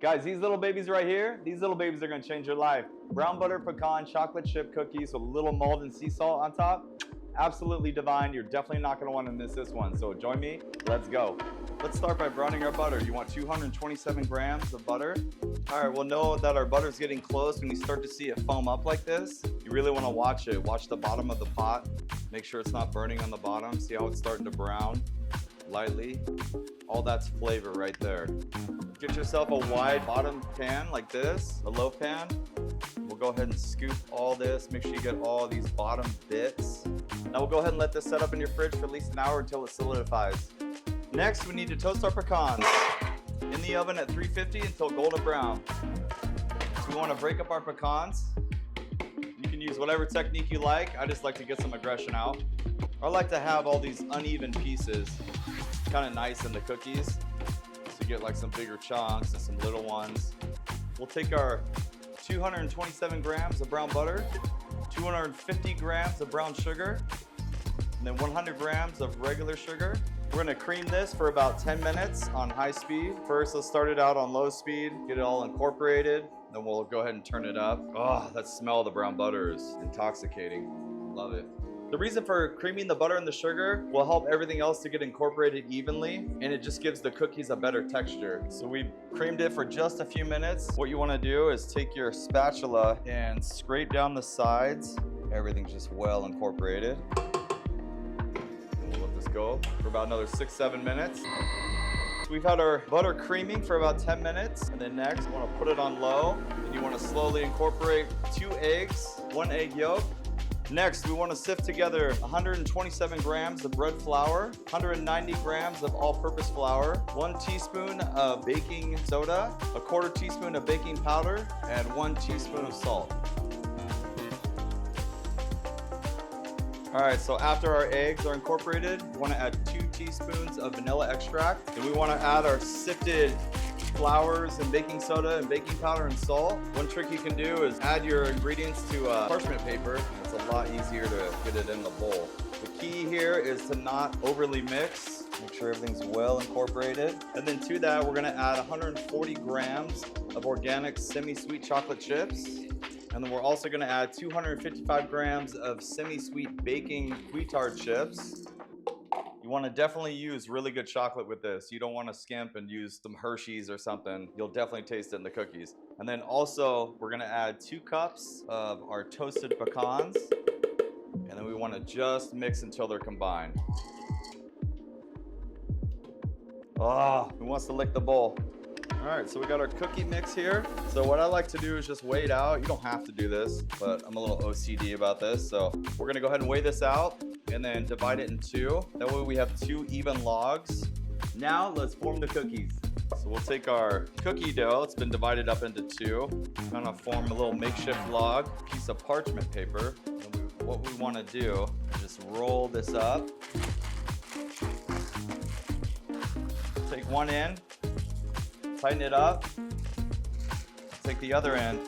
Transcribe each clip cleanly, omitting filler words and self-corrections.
Guys, these little babies right here, these little babies are gonna change your life. Brown butter pecan chocolate chip cookies with a little malt and sea salt on top. Absolutely divine. You're definitely not gonna wanna miss this one. So join me, let's go. Let's start by browning our butter. You want 227 grams of butter. All right, we'll know that our butter's getting close when you start to see it foam up like this. You really wanna watch it. Watch the bottom of the pot. Make sure it's not burning on the bottom. See how it's starting to brown lightly? All that's flavor right there. Get yourself a wide bottom pan like this, a loaf pan. We'll go ahead and scoop all this. Make sure you get all these bottom bits. Now we'll go ahead and let this set up in your fridge for at least an hour until it solidifies. Next, we need to toast our pecans in the oven at 350 until golden brown. So we want to break up our pecans. You can use whatever technique you like. I just like to get some aggression out. I like to have all these uneven pieces kind of nice in the cookies. So you get like some bigger chunks and some little ones. We'll take our 227 grams of brown butter, 250 grams of brown sugar, and then 100 grams of regular sugar. We're gonna cream this for about 10 minutes on high speed. First, let's start it out on low speed, get it all incorporated, then we'll go ahead and turn it up. Oh, that smell of the brown butter is intoxicating. Love it. The reason for creaming the butter and the sugar will help everything else to get incorporated evenly, and it just gives the cookies a better texture. So we creamed it for just a few minutes. What you wanna do is take your spatula and scrape down the sides. Everything's just well incorporated. And we'll let this go for about another 6-7 minutes. We've had our butter creaming for about 10 minutes, and then next, you wanna put it on low, and you wanna slowly incorporate 2 eggs, 1 egg yolk. Next, we want to sift together 127 grams of bread flour, 190 grams of all-purpose flour, 1 teaspoon of baking soda, 1/4 teaspoon of baking powder, and 1 teaspoon of salt. All right, so after our eggs are incorporated, we want to add 2 teaspoons of vanilla extract, and we want to add our sifted flours and baking soda and baking powder and salt. One trick you can do is add your ingredients to parchment paper. It's a lot easier to get it in the bowl. The key here is to not overly mix. Make sure everything's well incorporated. And then to that, we're gonna add 140 grams of organic semi-sweet chocolate chips. And then we're also gonna add 255 grams of semi-sweet baking wheatard chips. You want to definitely use really good chocolate with this. You don't want to skimp and use some Hershey's or something. You'll definitely taste it in the cookies. And then also, we're going to add 2 cups of our toasted pecans. And then we want to just mix until they're combined. Oh, who wants to lick the bowl? All right, so we got our cookie mix here. So what I like to do is just weigh it out. You don't have to do this, but I'm a little OCD about this. So we're gonna go ahead and weigh this out and then divide it in 2. That way we have 2 even logs. Now let's form the cookies. So we'll take our cookie dough. It's been divided up into 2. Kind of form a little makeshift log, piece of parchment paper. And what we wanna do is just roll this up. Take one end, tighten it up, take the other end,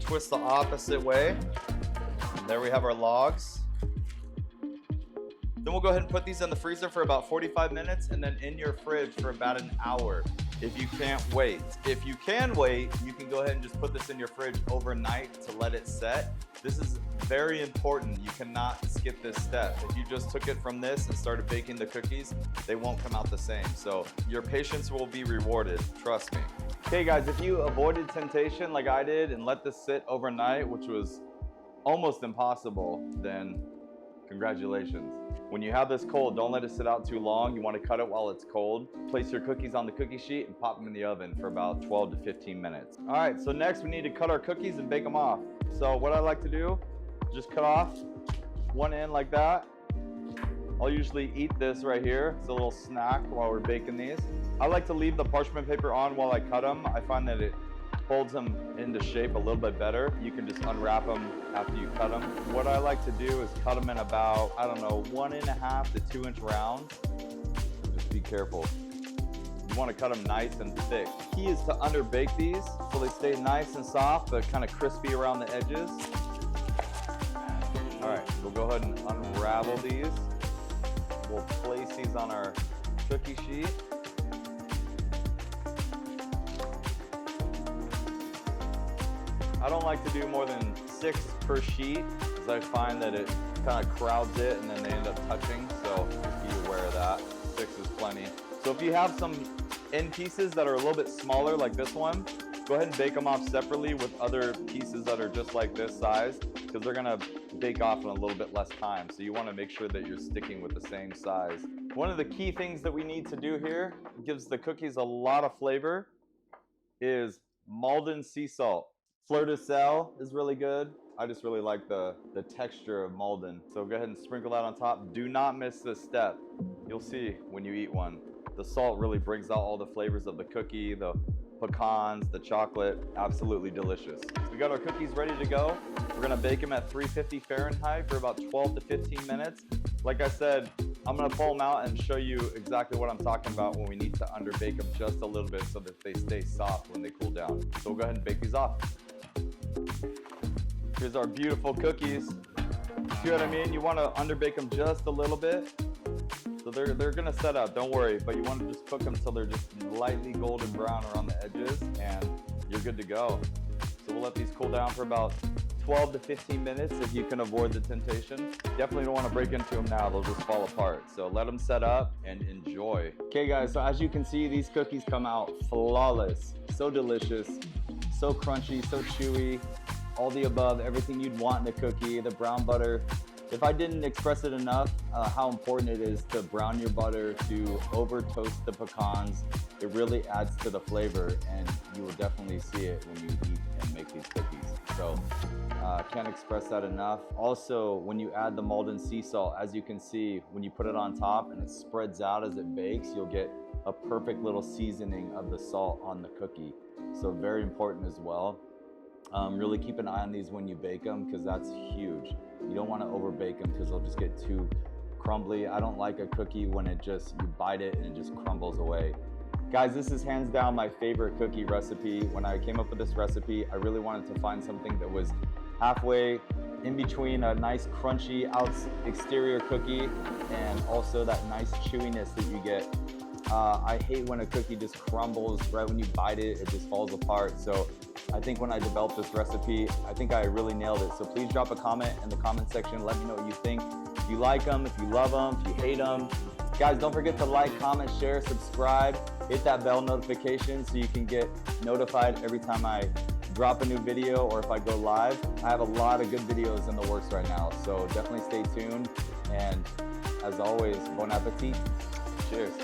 twist the opposite way. And there we have our logs. Then we'll go ahead and put these in the freezer for about 45 minutes and then in your fridge for about an hour if you can't wait. If you can wait, you can go ahead and just put this in your fridge overnight to let it set. This is very important. You cannot skip this step. If you just took it from this and started baking the cookies, they won't come out the same. So your patience will be rewarded, trust me. Okay guys, if you avoided temptation like I did and let this sit overnight, which was almost impossible, then congratulations. When you have this cold, don't let it sit out too long. You want to cut it while it's cold. Place your cookies on the cookie sheet and pop them in the oven for about 12 to 15 minutes. All right, so next we need to cut our cookies and bake them off. So what I like to do, just cut off one end like that. I'll usually eat this right here. It's a little snack while we're baking these. I like to leave the parchment paper on while I cut them. I find that it holds them into shape a little bit better. You can just unwrap them after you cut them. What I like to do is cut them in about, I don't know, 1.5 to 2 inch rounds. Just be careful. You want to cut them nice and thick. Key is to underbake these so they stay nice and soft but kind of crispy around the edges. All right, we'll go ahead and unravel these. We'll place these on our cookie sheet. I don't like to do more than 6 per sheet, because I find that it kind of crowds it and then they end up touching, so just be aware of that. 6 is plenty. So if you have some end pieces that are a little bit smaller like this one, go ahead and bake them off separately with other pieces that are just like this size, because they're gonna bake off in a little bit less time. So you wanna make sure that you're sticking with the same size. One of the key things that we need to do here, gives the cookies a lot of flavor, is Malden sea salt. Fleur de sel is really good. I just really like the texture of Malden. So go ahead and sprinkle that on top. Do not miss this step. You'll see when you eat one. The salt really brings out all the flavors of the cookie, the pecans, the chocolate. Absolutely delicious. We got our cookies ready to go. We're gonna bake them at 350 Fahrenheit for about 12 to 15 minutes. Like I said, I'm gonna pull them out and show you exactly what I'm talking about when we need to underbake them just a little bit so that they stay soft when they cool down. So we'll go ahead and bake these off. Here's our beautiful cookies. See what I mean? You wanna underbake them just a little bit. So they're gonna set up, don't worry, but you wanna just cook them till they're just lightly golden brown around the edges and you're good to go. So we'll let these cool down for about 12 to 15 minutes if you can avoid the temptation. Definitely don't wanna break into them now, they'll just fall apart. So let them set up and enjoy. Okay guys, so as you can see, these cookies come out flawless. So delicious, so crunchy, so chewy, all the above, everything you'd want in a cookie, the brown butter. If I didn't express it enough, how important it is to brown your butter, to over toast the pecans. It really adds to the flavor, and you will definitely see it when you eat and make these cookies. So can't express that enough. Also, when you add the Malden sea salt, as you can see, when you put it on top and it spreads out as it bakes, you'll get a perfect little seasoning of the salt on the cookie. So very important as well. Really keep an eye on these when you bake them, because that's huge. You don't want to over bake them because they'll just get too crumbly. I don't like a cookie when it just, you bite it and it just crumbles away. Guys, this is hands down my favorite cookie recipe. When I came up with this recipe, I really wanted to find something that was halfway in between a nice crunchy exterior cookie and also that nice chewiness that you get. I hate when a cookie just crumbles right when you bite it, it just falls apart. So I think when I developed this recipe, I think I really nailed it. So please drop a comment in the comment section. Let me know what you think. If you like them, if you love them, if you hate them. Guys, don't forget to like, comment, share, subscribe. Hit that bell notification so you can get notified every time I drop a new video or if I go live. I have a lot of good videos in the works right now, so definitely stay tuned. And as always, bon appetit. Cheers.